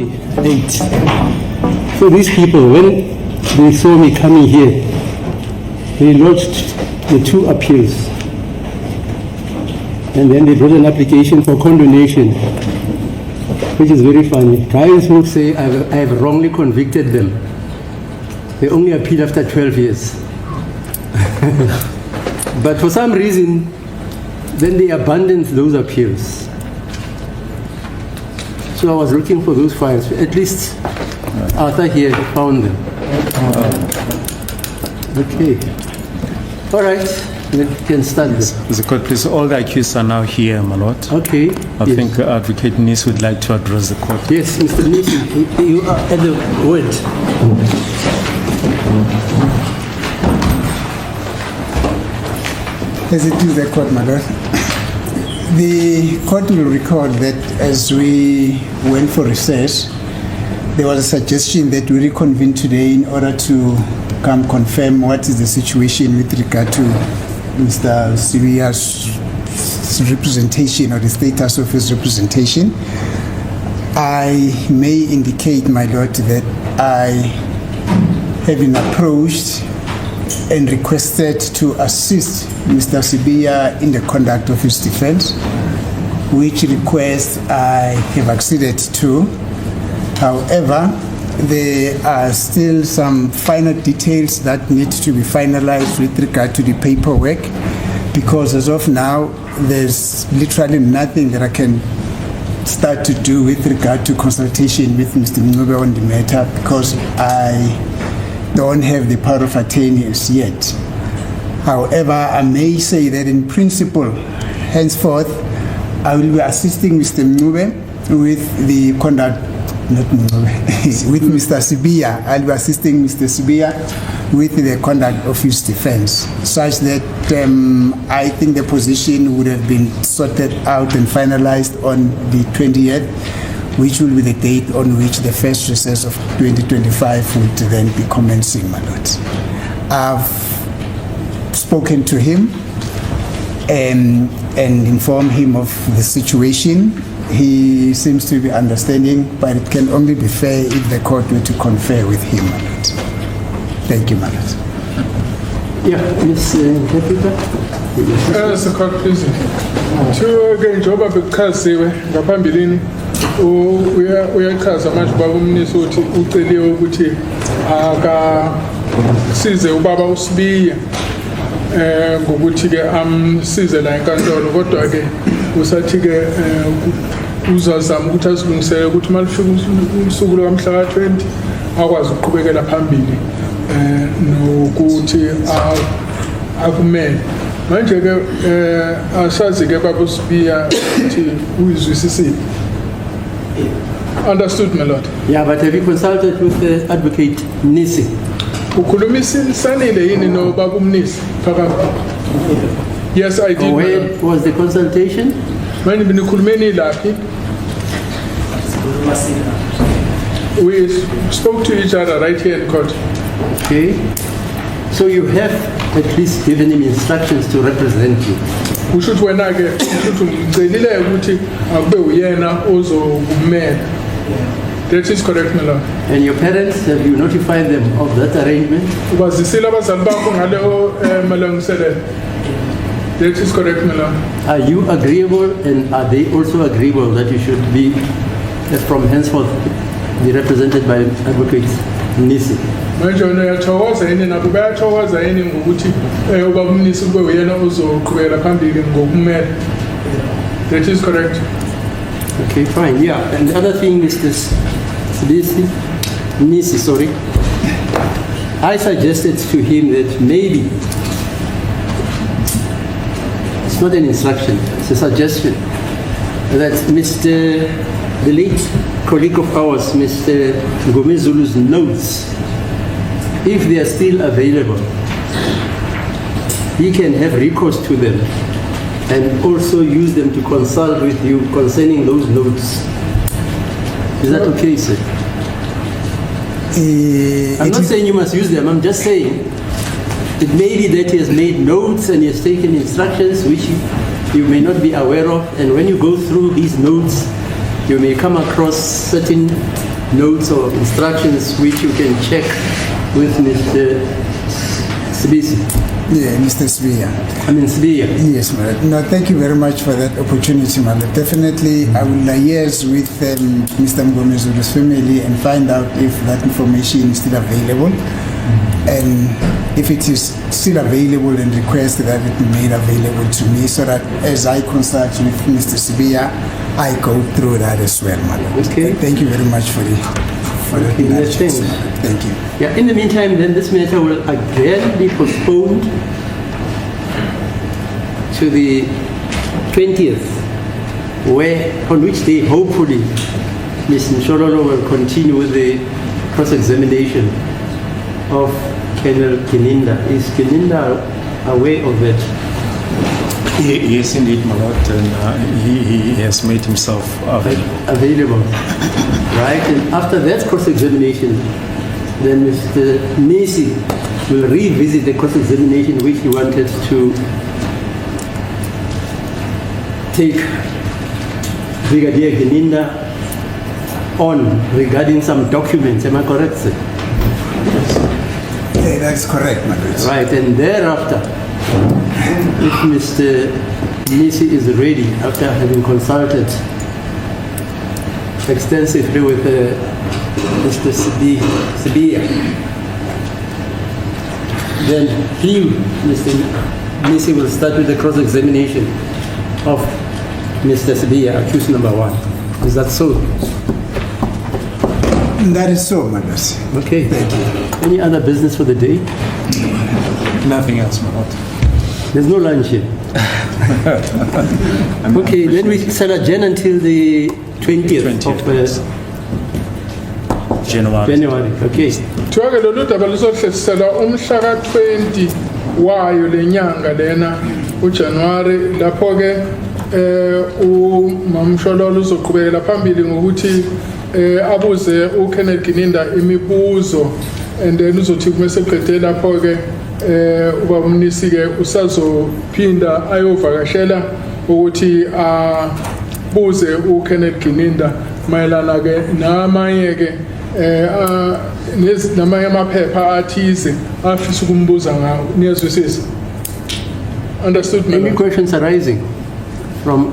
28. So these people, when they saw me coming here, they lodged the 2 appeals. And then they brought an application for condonation, which is very funny. Guys who say I have wrongly convicted them, they only appeal after 12 years. But for some reason, then they abandoned those appeals. So I was looking for those files. At least Arthur here found them. Okay. All right. We can start this. Mr. Court, please, all the accused are now here, my lord. Okay. I think Advocate Nis would like to address the court. Yes, Mr. Nis, you are at the word. As it is the court, my lord. The court will record that as we went for recess, there was a suggestion that we reconvene today in order to come confirm what is the situation with regard to Mr. Sibiya's representation or the status of his representation. I may indicate, my lord, that I have been approached and requested to assist Mr. Sibiya in the conduct of his defense, which request I have acceded to. However, there are still some final details that need to be finalized with regard to the paperwork, because as of now, there's literally nothing that I can start to do with regard to consultation with Mr. Mncube on the matter, because I don't have the power of attorney as yet. However, I may say that in principle, henceforth, I will be assisting Mr. Mncube with the conduct, not Mncube, with Mr. Sibiya. I'll be assisting Mr. Sibiya with the conduct of his defense, such that I think the position would have been sorted out and finalized on the 20th, which will be the date on which the first recess of 2025 would then be commencing, my lord. I've spoken to him and informed him of the situation. He seems to be understanding, but it can only be fair if the court were to confer with him, my lord. Thank you, my lord. Yeah, Ms. Deputy. Mr. Court, please. To njengoba bekuchaziwe ngaphambilini uyachaza manje ubaba uMnisi uthi uceliwe ukuthi akasize ubaba uSibiya ngokuthi ke amsize la enkantolo, kodwa ke usathi ke uzazama ukuthi asilungisele ukuthi malifika usuku lomhla ka-20 akwazi ukuqhubekela phambili nokuthi akumele. Manje ke asazi ke baba uSibiya ukuthi uyizwisisile. Understood, my lord. Yeah, but have you consulted with the advocate Nisi? Ukhulumisanile yini no baba uMnisi phakathi? Yes, I did. Where was the consultation? Manje benikhulumeni laphi? We spoke to each other right here in court. Okay. So you have at least given him instructions to represent you. Ushuthi wena ke ushuthi umcelile ukuthi akube uyena ozokumela. That is correct, my lord. And your parents, have you notified them of that arrangement? Ubazisile abazali bakho ngaleyo malungiselelo. That is correct, my lord. Are you agreeable, and are they also agreeable that you should be, from henceforth, be represented by advocates Nisi? Manje uyathokoza yini nabo bayathokoza yini ngokuthi ubaba uMnisi kube uyena ozoqhubekela phambili ngokumela? That is correct. Okay, fine. Yeah, and the other thing, Mr. Nisi, sorry. I suggested to him that maybe, it's not an instruction, it's a suggestion, that the late colleague of ours, Mr. Ngomezulu's notes, if they are still available, he can have recourse to them and also use them to consult with you concerning those notes. Is that okay, sir? I'm not saying you must use them, I'm just saying it may be that he has made notes and he has taken instructions which you may not be aware of, and when you go through these notes, you may come across certain notes or instructions which you can check with Mr. Sibiya. Yeah, Mr. Sibiya. Sibiya. Yes, madam. No, thank you very much for that opportunity, madam. Definitely, I will liaise with Mr. Mgomezulu's family and find out if that information is still available. And if it is still available, and request that it be made available to me so that as I consult with Mr. Sibiya, I go through that as well, madam. Okay. Thank you very much for the Okay, yes, indulgence, thanks. madam. Thank you. Yeah, in the meantime, then this matter will again be postponed to the 20th, on which day, hopefully, Ms. Nshololo will continue with the cross-examination of Colonel Kininda. Is Kininda aware of that? Yes, indeed, my lord, and he has made himself available. Right, and after that cross-examination, then Mr. Msini will revisit the cross-examination which he wanted to take Brigadier Kininda on regarding some documents. Am I correct, sir? Yeah, that's correct, madam. Right, and thereafter, if Mr. Msini is ready, after having consulted extensively with Mr. Sibiya, then Mr. Msini will start with the cross-examination of Mr. Sibiya, accused number 1. Is that so? That is so, madam. Okay. Thank you. Any other business for the day? Nothing else, my lord. There's no lunch here. Okay, then we shall adjourn until the 20th of January. Okay. Thiwa-ke lolu daba luzohlehliselwa umhla ka-20 wayo lenyanga lena uJanuary, lapho-ke uMamshololo uzoqhubekela phambili ngokuthi abuze uKenneth Kininda imibuzo, and then uzothi kumese qede lapho-ke ubaba uMnisi-ke usazophinda ayovakashela ukuthi abuze uKenneth Kininda mayelana-ke namanye-ke namanye amaphepha athize afisa ukumbuza ngawo. Niyazwisisa? Understood, Any madam? questions arising from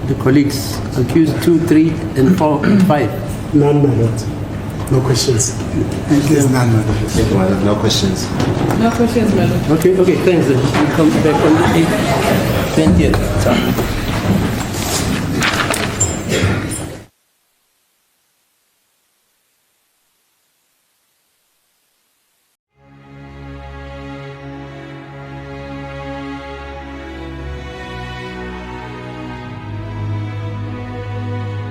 the colleagues accused 2, 3, and 4, and 5? None, my lord. No questions. Thank you, madam. No questions. No questions, madam. Okay, thanks. Then we come back on the 20th.